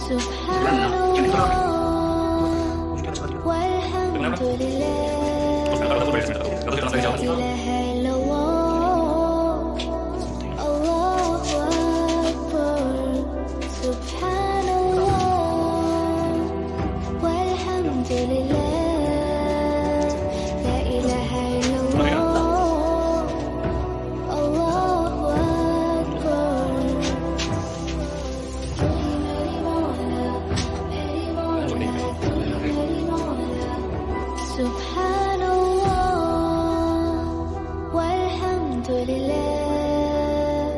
سبحان الله والحمد لله لا إله إلا الله الله أكبر سبحان الله والحمد لله لا إله إلا الله الله أكبر سبحان الله والحمد لله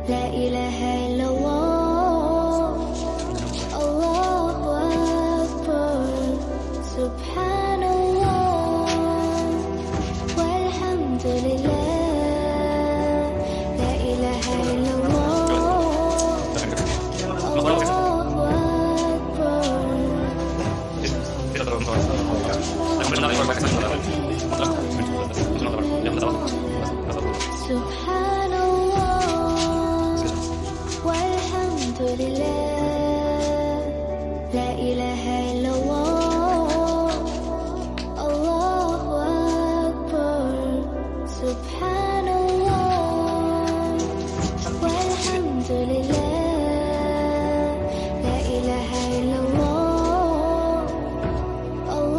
لا إله إلا الله الله أكبر سبحان الله والحمد لله لا إله إلا الله الله سبحان الله والحمد لله لا إله إلا الله الله أكبر سبحان الله والحمد لله لا إله إلا الله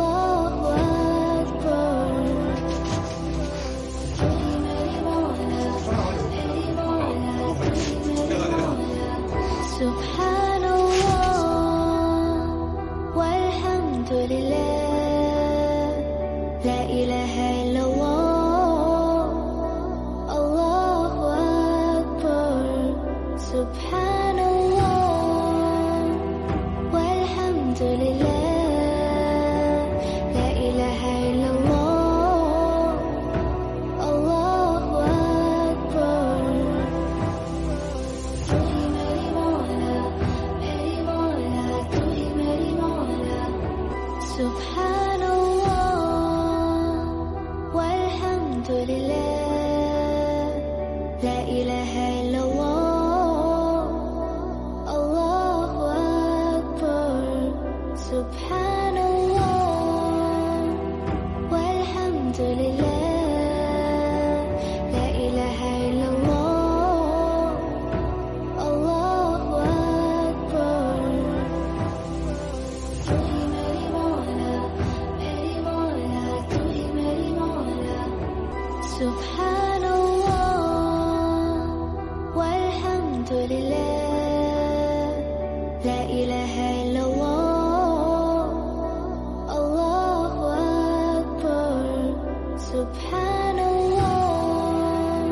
الله أكبر سبحان الله والحمد لله لا إله إلا الله الله أكبر سبحان الله والحمد لله لا إله إلا الله الله أكبر سبحان الله والحمد لله لا إله إلا الله الله أكبر سبحان الله والحمد لله لا إله إلا الله الله أكبر سبحان الله والحمد لله لا إله إلا الله الله أكبر سبحان الله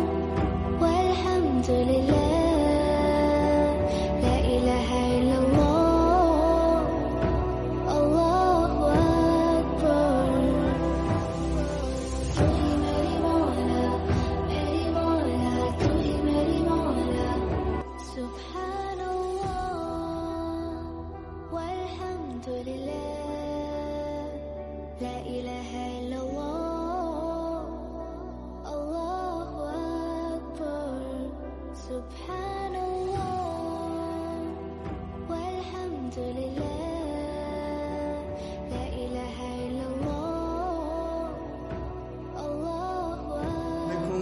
والحمد لله لا إله إلا الله الله أكبر سبحان الله والحمد لله لا إله إلا الله الله أكبر سبحان الله والحمد لله لا إله إلا الله الله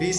20